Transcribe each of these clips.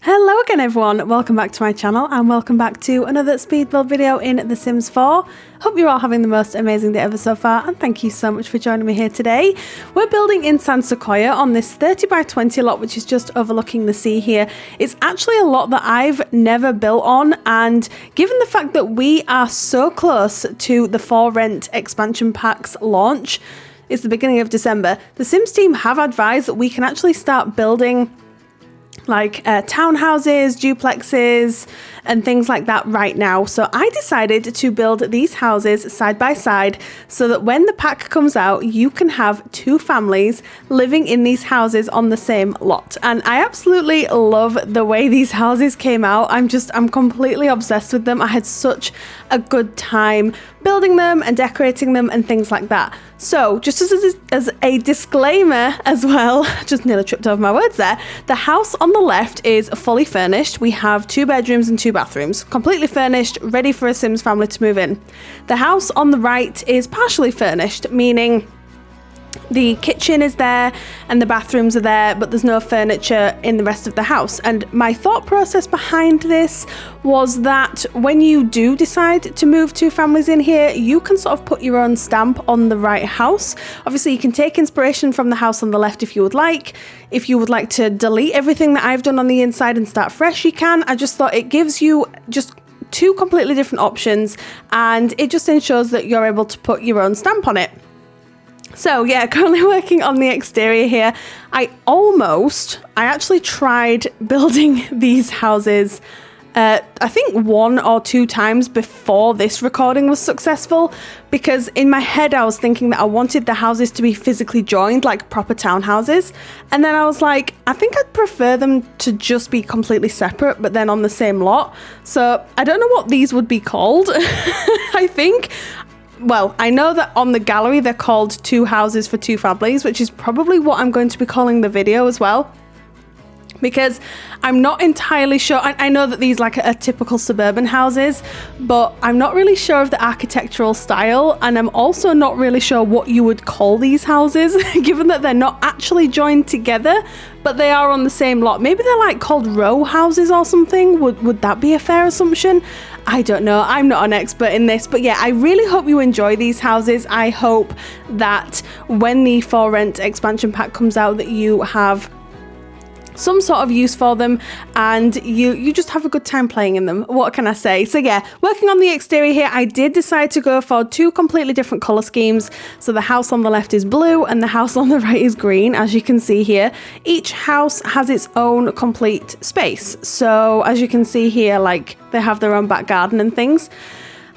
Hello again everyone, welcome back to my channel and welcome back to another speed build video in The Sims 4. Hope you're all having the most amazing day ever so far and thank you so much for joining me here today. We're building in Sequoia on this 30 by 20 lot which is just overlooking the sea here. It's actually a lot that I've never built on, and given the fact that we are so close to the For Rent expansion pack's launch, it's the beginning of December, the Sims team have advised that we can actually start building like townhouses, duplexes, and things like that right now. So I decided to build these houses side by side so that when the pack comes out, you can have two families living in these houses on the same lot. And I absolutely love the way these houses came out. I'm completely obsessed with them. I had such a good time building them and decorating them and things like that. So just as a disclaimer as well, just nearly tripped over my words there, the house on the left is fully furnished. We have 2 bedrooms and 2 bathrooms, completely furnished, ready for a Sims family to move in. The house on the right is partially furnished, meaning the kitchen is there and the bathrooms are there, but there's no furniture in the rest of the house. And my thought process behind this was that when you do decide to move 2 families in here, you can sort of put your own stamp on the right house. Obviously, you can take inspiration from the house on the left if you would like. If you would like to delete everything that I've done on the inside and start fresh, you can. I just thought it gives you just 2 completely different options, and it just ensures that you're able to put your own stamp on it. So yeah, currently working on the exterior here. I actually tried building these houses I think 1 or 2 times before this recording was successful, because in my head I was thinking that I wanted the houses to be physically joined like proper townhouses, and then I was like, I think I'd prefer them to just be completely separate but then on the same lot. So I don't know what these would be called. Well, I know that on the gallery they're called 2 houses for 2 families, which is probably what I'm going to be calling the video as well, because I'm not entirely sure. I know that these are typical suburban houses, but I'm not really sure of the architectural style, and I'm also not really sure what you would call these houses, given that they're not actually joined together, but they are on the same lot. Maybe they're called row houses or something. Would that be a fair assumption? I don't know. I'm not an expert in this, but yeah, I really hope you enjoy these houses. I hope that when the For Rent expansion pack comes out that you have some sort of use for them and you just have a good time playing in them. What can I say? So yeah, working on the exterior here, I did decide to go for 2 completely different color schemes. So the house on the left is blue and the house on the right is green, as you can see here. Each house has its own complete space. So as you can see here, they have their own back garden and things.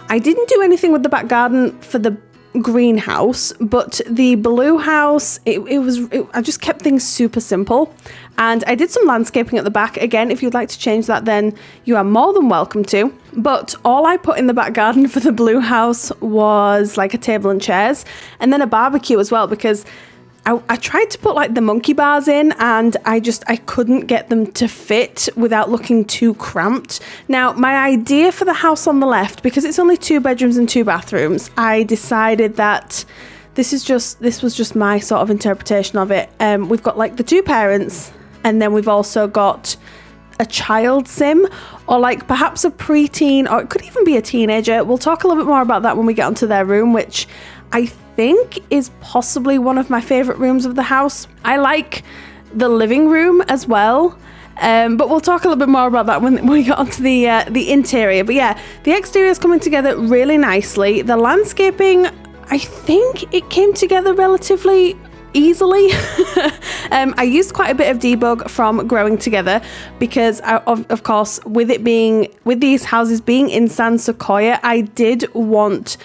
I didn't do anything with the back garden for the greenhouse, but the blue house, I just kept things super simple, and I did some landscaping at the back. Again, if you'd like to change that, then you are more than welcome to, but all I put in the back garden for the blue house was a table and chairs, and then a barbecue as well, because I tried to put the monkey bars in, and I couldn't get them to fit without looking too cramped. Now, my idea for the house on the left, because it's only 2 bedrooms and 2 bathrooms, I decided that this was just my sort of interpretation of it. We've got the 2 parents, and then we've also got a child sim, or perhaps a preteen, or it could even be a teenager. We'll talk a little bit more about that when we get onto their room, which I think is possibly one of my favorite rooms of the house. I like the living room as well, but we'll talk a little bit more about that when we get onto the interior. But yeah, the exterior is coming together really nicely. The landscaping, I think it came together relatively easily. I used quite a bit of debug from Growing Together because of course with these houses being in Sequoia, I did want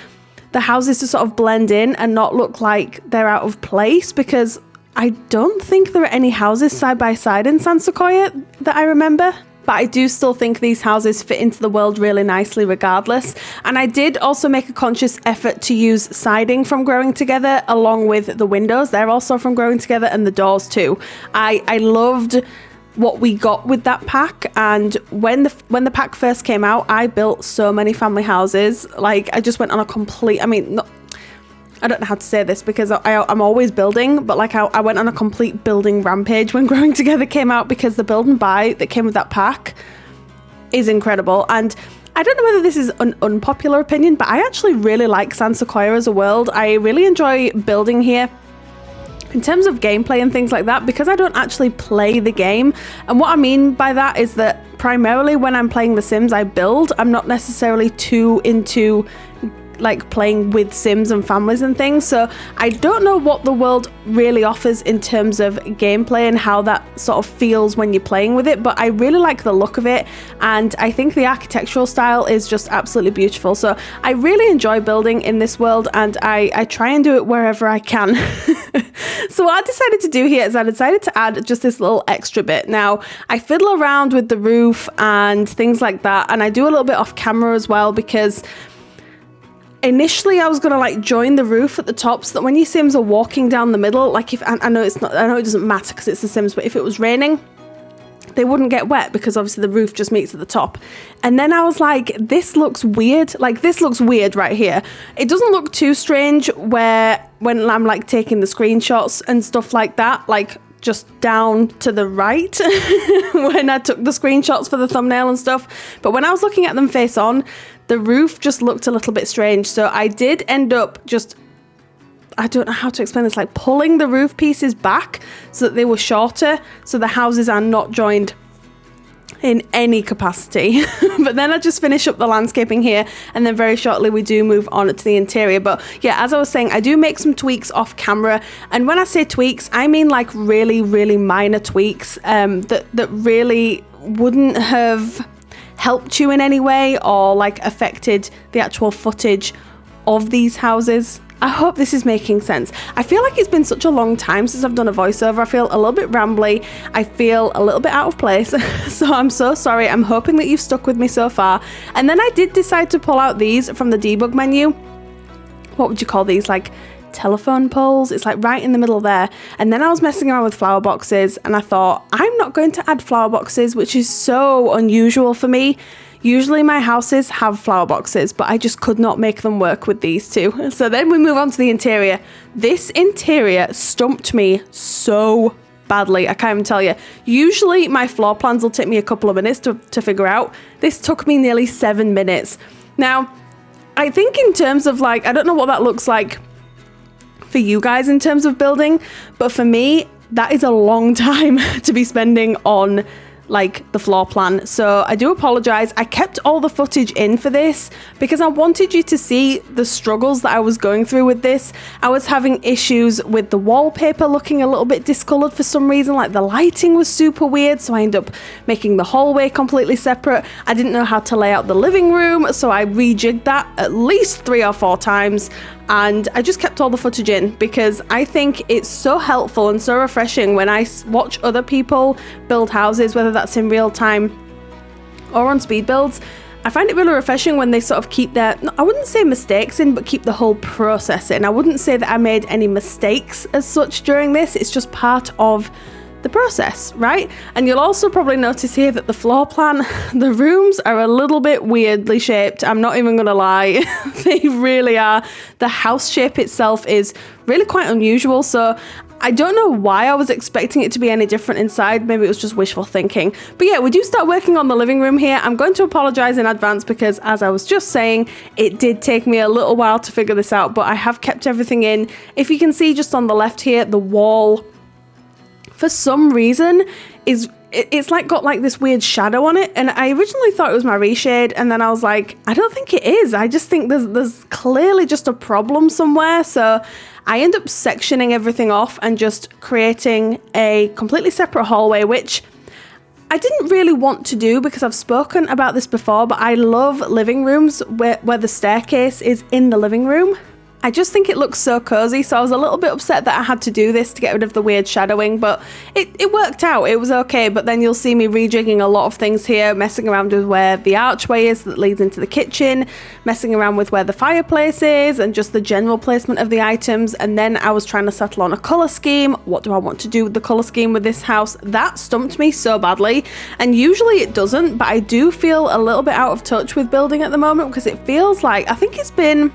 the houses to sort of blend in and not look like they're out of place, because I don't think there are any houses side by side in Sequoia that I remember. But I do still think these houses fit into the world really nicely regardless. And I did also make a conscious effort to use siding from Growing Together along with the windows. They're also from Growing Together, and the doors too. I loved what we got with that pack, and when the pack first came out, I built so many family houses. I just went on a complete, I don't know how to say this because I'm always building, but like I went on a complete building rampage when Growing Together came out, because the build and buy that came with that pack is incredible. And I don't know whether this is an unpopular opinion, but I actually really like Sequoia as a world. I really enjoy building here in terms of gameplay and things like that, because I don't actually play the game. And what I mean by that is that primarily when I'm playing The Sims, I build. I'm not necessarily too into like playing with Sims and families and things, so I don't know what the world really offers in terms of gameplay and how that sort of feels when you're playing with it, but I really like the look of it, and I think the architectural style is just absolutely beautiful. So I really enjoy building in this world, and I try and do it wherever I can. So what I decided to do here is I decided to add just this little extra bit. Now I fiddle around with the roof and things like that, and I do a little bit off camera as well, because initially I was gonna like join the roof at the top so that when your Sims are walking down the middle, like if I know it doesn't matter because it's The Sims, but if it was raining, they wouldn't get wet because obviously the roof just meets at the top. And then I was like, this looks weird. Like this looks weird right here. It doesn't look too strange when I'm like taking the screenshots and stuff like that, like just down to the right when I took the screenshots for the thumbnail and stuff. But when I was looking at them face on, the roof just looked a little bit strange. So I did end up just, I don't know how to explain this, like pulling the roof pieces back so that they were shorter, so the houses are not joined in any capacity. But then I just finish up the landscaping here, and then very shortly we do move on to the interior. But yeah, as I was saying, I do make some tweaks off camera, and when I say tweaks, I mean like really, really minor tweaks that really wouldn't have helped you in any way or like affected the actual footage of these houses. I hope this is making sense. I feel like it's been such a long time since I've done a voiceover. I feel a little bit rambly. I feel a little bit out of place. So I'm so sorry. I'm hoping that you've stuck with me so far. And then I did decide to pull out these from the debug menu. What would you call these? Like telephone poles? It's like right in the middle there. And then I was messing around with flower boxes, and I thought, I'm not going to add flower boxes, which is so unusual for me. Usually my houses have flower boxes, but I just could not make them work with these two. So then we move on to the interior. This interior stumped me so badly, I can't even tell you. Usually my floor plans will take me a couple of minutes to figure out. This took me nearly 7 minutes. Now, I think in terms of like, I don't know what that looks like for you guys in terms of building, but for me, that is a long time to be spending on like the floor plan. So I do apologize. I kept all the footage in for this because I wanted you to see the struggles that I was going through with this. I was having issues with the wallpaper looking a little bit discolored for some reason, like the lighting was super weird, so I ended up making the hallway completely separate. I didn't know how to lay out the living room, so I rejigged that at least 3 or 4 times. And I just kept all the footage in because I think it's so helpful and so refreshing when I watch other people build houses, whether that's in real time or on speed builds. I find it really refreshing when they sort of keep their, I wouldn't say mistakes in, but keep the whole process in. I wouldn't say that I made any mistakes as such during this. It's just part of the process, right? And you'll also probably notice here that the floor plan, the rooms are a little bit weirdly shaped. I'm not even gonna lie. They really are. The house shape itself is really quite unusual, so I don't know why I was expecting it to be any different inside. Maybe it was just wishful thinking. But yeah, we do start working on the living room here. I'm going to apologize in advance because, as I was just saying, it did take me a little while to figure this out, but I have kept everything in. If you can see just on the left here, the wall, for some reason, it's like got like this weird shadow on it, and I originally thought it was my reshade, and then I was like, I don't think it is. I just think there's clearly just a problem somewhere. So I end up sectioning everything off and just creating a completely separate hallway, which I didn't really want to do because I've spoken about this before, but I love living rooms where the staircase is in the living room. I just think it looks so cozy, so I was a little bit upset that I had to do this to get rid of the weird shadowing, but it worked out. It was okay, but then you'll see me rejigging a lot of things here, messing around with where the archway is that leads into the kitchen, messing around with where the fireplace is, and just the general placement of the items. And then I was trying to settle on a colour scheme. What do I want to do with the colour scheme with this house? That stumped me so badly, and usually it doesn't, but I do feel a little bit out of touch with building at the moment because it feels like, I think it's been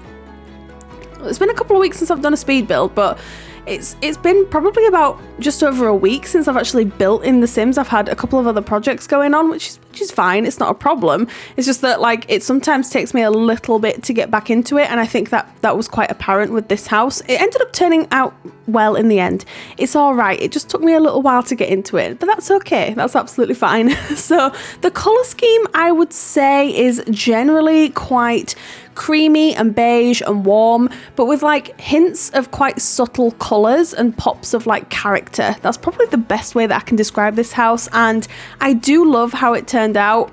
it's been a couple of weeks since I've done a speed build, but it's been probably about just over a week since I've actually built in The Sims. I've had a couple of other projects going on, which is fine. It's not a problem. It's just that like it sometimes takes me a little bit to get back into it, and I think that was quite apparent with this house. It ended up turning out well in the end. It's all right. It just took me a little while to get into it, but that's okay. That's absolutely fine. So the color scheme, I would say, is generally quite creamy and beige and warm, but with like hints of quite subtle colors and pops of like character. That's probably the best way that I can describe this house, and I do love how it turned out.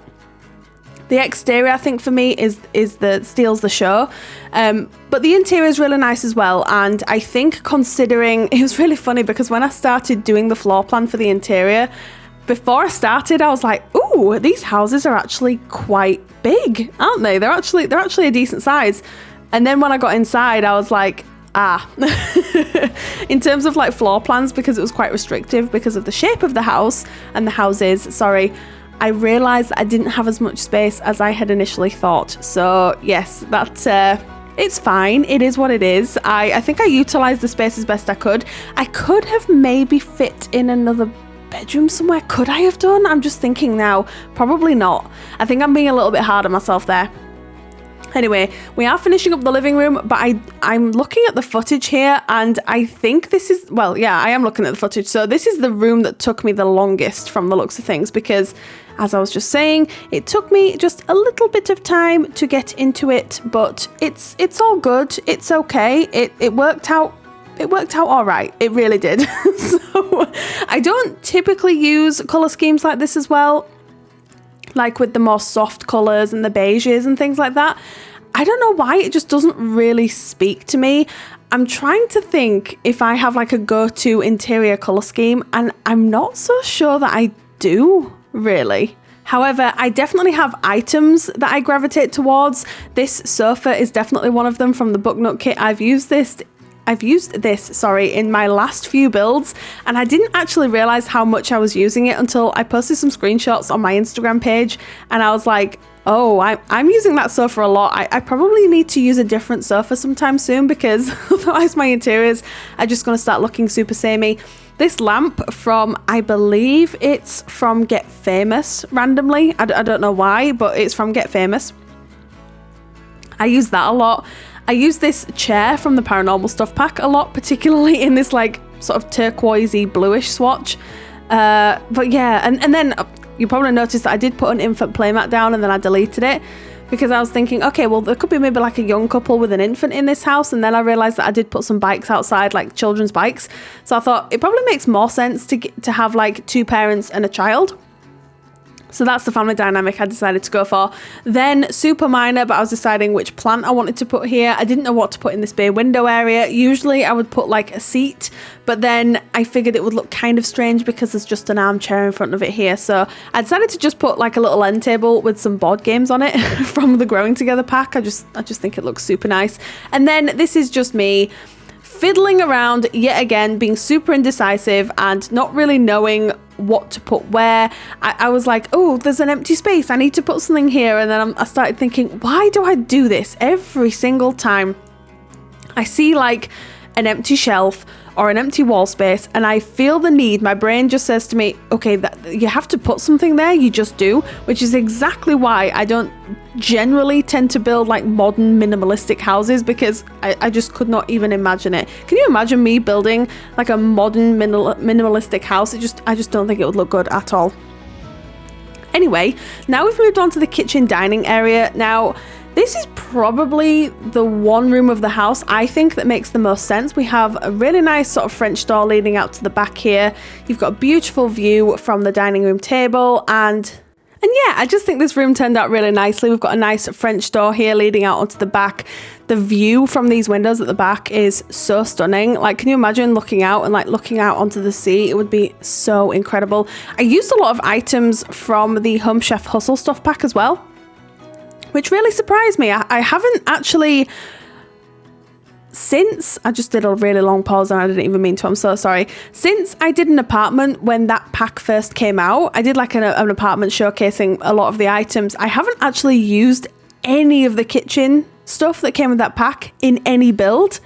The exterior, I think, for me is the steals the show, but the interior is really nice as well. And I think, considering, it was really funny because when I started doing the floor plan for the interior, before I started, I was like, ooh, these houses are actually quite big, aren't they? They're actually a decent size. And then when I got inside, I was like, in terms of like floor plans, because it was quite restrictive because of the shape of the house and the houses, sorry, I realized that I didn't have as much space as I had initially thought. So yes, it's fine. It is what it is. I think I utilized the space as best I could. I could have maybe fit in another bedroom somewhere. Could I have done? I'm just thinking now. Probably not. I think I'm being a little bit hard on myself there. Anyway, we are finishing up the living room, but I'm looking at the footage here, and I think this is, well, yeah, I am looking at the footage. So this is the room that took me the longest from the looks of things, because as I was just saying, it took me just a little bit of time to get into it, but it's all good. It's okay. It worked out. It worked out all right. It really did. So I don't typically use color schemes like this as well, like with the more soft colors and the beiges and things like that. I don't know why, it just doesn't really speak to me. I'm trying to think if I have like a go-to interior color scheme, and I'm not so sure that I do, really. However, I definitely have items that I gravitate towards. This sofa is definitely one of them from the Booknut kit. I've used this, in my last few builds, and I didn't actually realize how much I was using it until I posted some screenshots on my Instagram page, and I was like, oh, I'm using that sofa a lot. I probably need to use a different sofa sometime soon, because otherwise my interiors are just going to start looking super samey. This lamp from, I believe it's from Get Famous randomly. I don't know why, but it's from Get Famous. I use that a lot. I use this chair from the Paranormal Stuff pack a lot, particularly in this like sort of turquoisey bluish swatch. But yeah, and then you probably noticed that I did put an infant playmat down and then I deleted it, because I was thinking, okay, well, there could be maybe like a young couple with an infant in this house. And then I realized that I did put some bikes outside, like children's bikes. So I thought it probably makes more sense to have like two parents and a child. So that's the family dynamic I decided to go for. Then super minor, but I was deciding which plant I wanted to put here. I didn't know what to put in this bay window area. Usually I would put like a seat, but then I figured it would look kind of strange because there's just an armchair in front of it here. So I decided to just put like a little end table with some board games on it from the Growing Together pack. I just think it looks super nice. And then this is just me fiddling around yet again, being super indecisive and not really knowing what to put where. I was like, oh, there's an empty space, I need to put something here. And then I started thinking, why do I do this every single time I see like an empty shelf or an empty wall space and I feel the need? My brain just says to me, okay, you have to put something there. You just do, which is exactly why I don't generally tend to build like modern minimalistic houses, because I just could not even imagine it. Can you imagine me building like a modern minimalistic house? I just don't think it would look good at all. Anyway, now we've moved on to the kitchen dining area. Now, this is probably the one room of the house I think that makes the most sense. We have a really nice sort of French door leading out to the back here. You've got a beautiful view from the dining room table, and yeah, I just think this room turned out really nicely. We've got a nice French door here leading out onto the back. The view from these windows at the back is so stunning. Like, can you imagine looking out and like looking out onto the sea? It would be so incredible. I used a lot of items from the Home Chef Hustle Stuff pack as well, which really surprised me. I haven't actually, since, I just did a really long pause and I didn't even mean to, I'm so sorry. Since I did an apartment when that pack first came out, I did like an apartment showcasing a lot of the items. I haven't actually used any of the kitchen stuff that came with that pack in any build.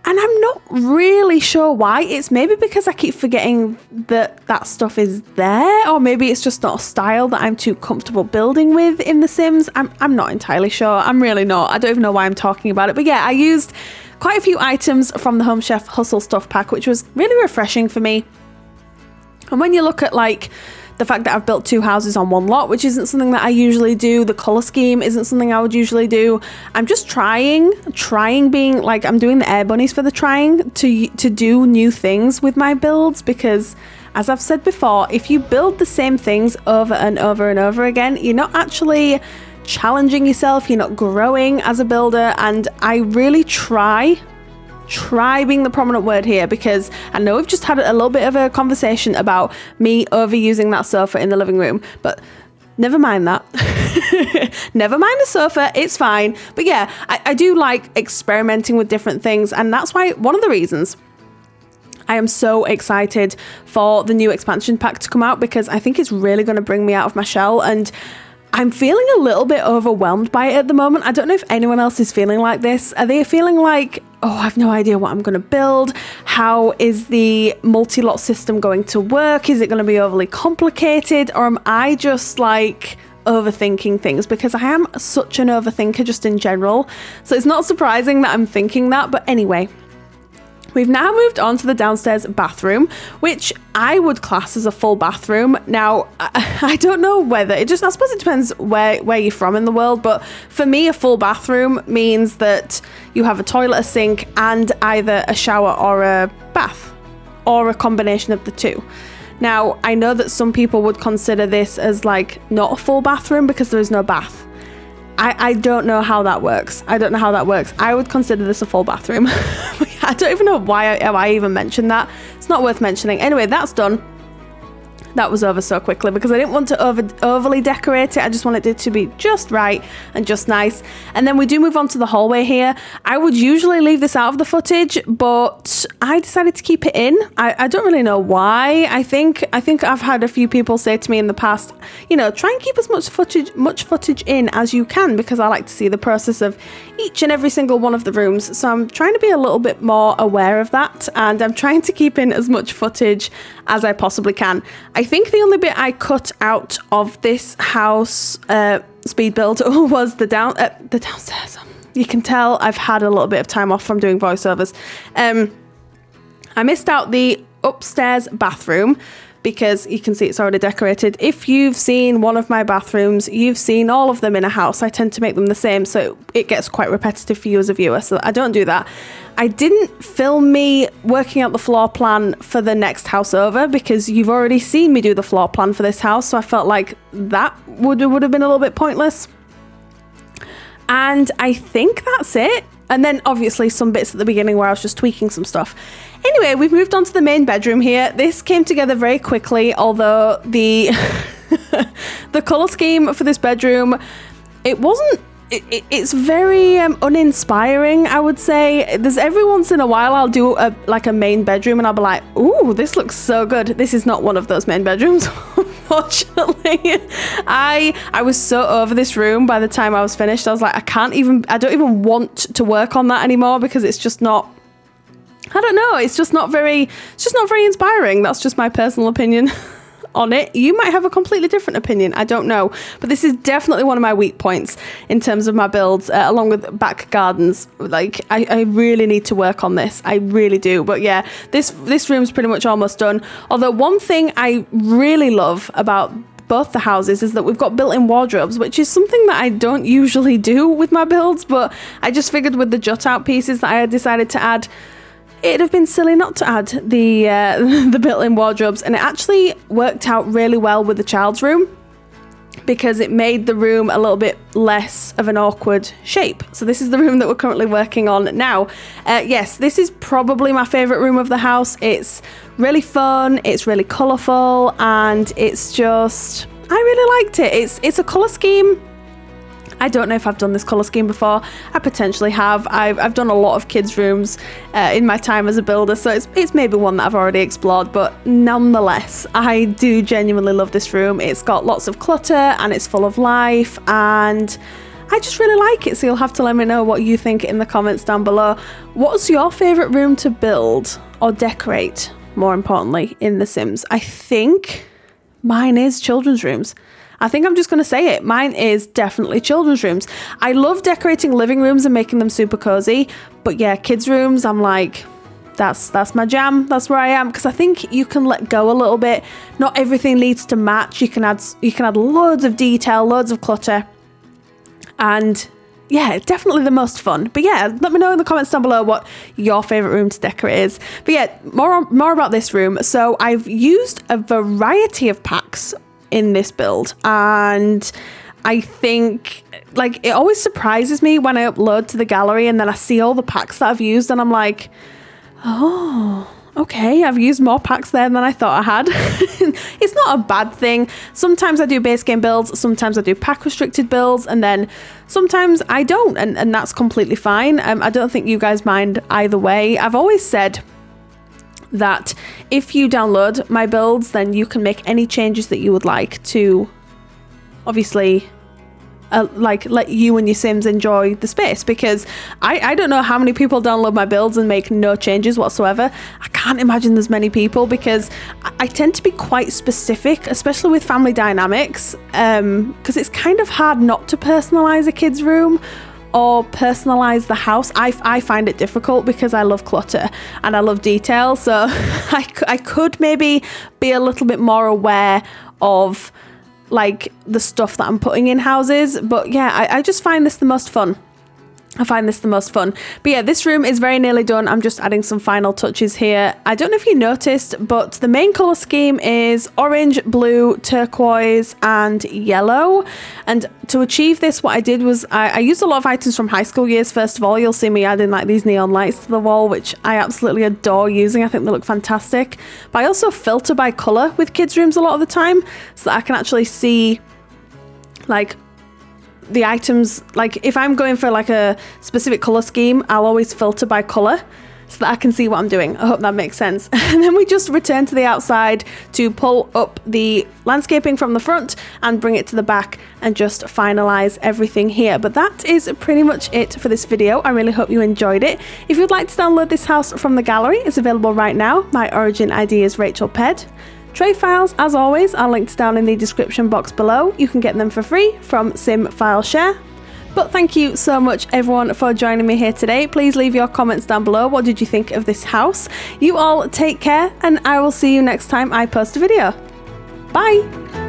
And I'm not really sure why. It's maybe because I keep forgetting that that stuff is there, or maybe it's just not a style that I'm too comfortable building with in The Sims. I'm not entirely sure. I'm really not. I don't even know why I'm talking about it. But yeah, I used quite a few items from the Home Chef Hustle Stuff pack, which was really refreshing for me. And when you look at like the fact that I've built 2 houses on one lot, which isn't something that I usually do. The color scheme isn't something I would usually do. I'm just trying being like, I'm doing the air bunnies for the trying to do new things with my builds, because as I've said before, if you build the same things over and over and over again, you're not actually challenging yourself, you're not growing as a builder. And I really try being the prominent word here, because I know we've just had a little bit of a conversation about me overusing that sofa in the living room, but never mind that. Never mind the sofa, it's fine. But yeah, I do like experimenting with different things, and that's why one of the reasons I am so excited for the new expansion pack to come out, because I think it's really going to bring me out of my shell, and I'm feeling a little bit overwhelmed by it at the moment. I don't know if anyone else is feeling like this. Are they feeling like, oh, I have no idea what I'm going to build? How is the multi-lot system going to work? Is it going to be overly complicated? Or am I just like overthinking things? Because I am such an overthinker just in general. So it's not surprising that I'm thinking that. But anyway, we've now moved on to the downstairs bathroom, which I would class as a full bathroom. Now, I don't know whether, I suppose it depends where you're from in the world, but for me, a full bathroom means that you have a toilet, a sink, and either a shower or a bath, or a combination of the two. Now, I know that some people would consider this as like not a full bathroom because there is no bath. I don't know how that works. I would consider this a full bathroom. I don't even know why I even mentioned that. It's not worth mentioning. Anyway, that's done. That was over so quickly because I didn't want to overly decorate it. I just wanted it to be just right and just nice. And then we do move on to the hallway here. I would usually leave this out of the footage, but I decided to keep it in. I don't really know why. I think I've had a few people say to me in the past, you know, try and keep as much footage in as you can, because I like to see the process of each and every single one of the rooms. So I'm trying to be a little bit more aware of that, and I'm trying to keep in as much footage as I possibly can. I think the only bit I cut out of this house speed build was the downstairs. You can tell I've had a little bit of time off from doing voiceovers. I missed out the upstairs bathroom because you can see it's already decorated. If you've seen one of my bathrooms, you've seen all of them in a house. I tend to make them the same, so it gets quite repetitive for you as a viewer, so I don't do that. I didn't film me working out the floor plan for the next house over because you've already seen me do the floor plan for this house, so I felt like that would have been a little bit pointless. And I think that's it. And then obviously some bits at the beginning where I was just tweaking some stuff. Anyway, we've moved on to the main bedroom here. This came together very quickly, although the the colour scheme for this bedroom, it's very uninspiring, I would say. There's every once in a while I'll do a main bedroom and I'll be like, ooh, this looks so good. This is not one of those main bedrooms, unfortunately. I was so over this room by the time I was finished. I was like, I don't even want to work on that anymore because it's just not, I don't know, it's just not very inspiring. That's just my personal opinion on it. You might have a completely different opinion, I don't know, but this is definitely one of my weak points in terms of my builds, along with back gardens. Like I really need to work on this, I really do. But yeah, this room's pretty much almost done, although one thing I really love about both the houses is that we've got built-in wardrobes, which is something that I don't usually do with my builds, but I just figured with the jut out pieces that I had decided to add, it'd have been silly not to add the built-in wardrobes. And it actually worked out really well with the child's room because it made the room a little bit less of an awkward shape. So this is the room that we're currently working on now. Yes, this is probably my favorite room of the house. It's really fun, it's really colorful, and it's just, I really liked it. It's a color scheme. I don't know if I've done this colour scheme before. I potentially have. I've done a lot of kids' rooms in my time as a builder, so it's maybe one that I've already explored, but nonetheless, I do genuinely love this room. It's got lots of clutter and it's full of life, and I just really like it, so you'll have to let me know what you think in the comments down below. What's your favourite room to build or decorate, more importantly, in The Sims? I think mine is children's rooms. I think I'm just going to say it. Mine is definitely children's rooms. I love decorating living rooms and making them super cozy, but yeah, kids' rooms, I'm like, that's my jam. That's where I am, because I think you can let go a little bit. Not everything needs to match. You can add loads of detail, loads of clutter, and yeah, definitely the most fun. But yeah, let me know in the comments down below what your favorite room to decorate is. But yeah, more about this room. So I've used a variety of packs in this build, and I think, like, it always surprises me when I upload to the gallery and then I see all the packs that I've used and I'm like, oh, okay, I've used more packs there than I thought I had. It's not a bad thing. Sometimes I do base game builds, sometimes I do pack restricted builds, and then sometimes I don't, and that's completely fine. I don't think you guys mind either way. I've always said that if you download my builds, then you can make any changes that you would like to, obviously, like, let you and your Sims enjoy the space, because I don't know how many people download my builds and make no changes whatsoever. I can't imagine there's many people, because I tend to be quite specific, especially with family dynamics, because it's kind of hard not to personalize a kid's room or personalize the house. I find it difficult because I love clutter and I love detail, so I could maybe be a little bit more aware of, like, the stuff that I'm putting in houses. But yeah, I just find this the most fun. I find this the most fun. But yeah, this room is very nearly done. I'm just adding some final touches here. I don't know if you noticed, but the main colour scheme is orange, blue, turquoise, and yellow. And to achieve this, what I did was I used a lot of items from high school years. First of all, you'll see me adding, like, these neon lights to the wall, which I absolutely adore using. I think they look fantastic. But I also filter by colour with kids' rooms a lot of the time, so that I can actually see, like, the items. Like, if I'm going for, like, a specific color scheme, I'll always filter by color so that I can see what I'm doing. I hope that makes sense. And then we just return to the outside to pull up the landscaping from the front and bring it to the back and just finalize everything here. But that is pretty much it for this video. I really hope you enjoyed it. If you'd like to download this house from the gallery, it's available right now. My origin ID is RachelPedd. Trade files, as always, are linked down in the description box below. You can get them for free from Sim File Share. But thank you so much, everyone, for joining me here today. Please leave your comments down below. What did you think of this house? You all take care, and I will see you next time I post a video. Bye!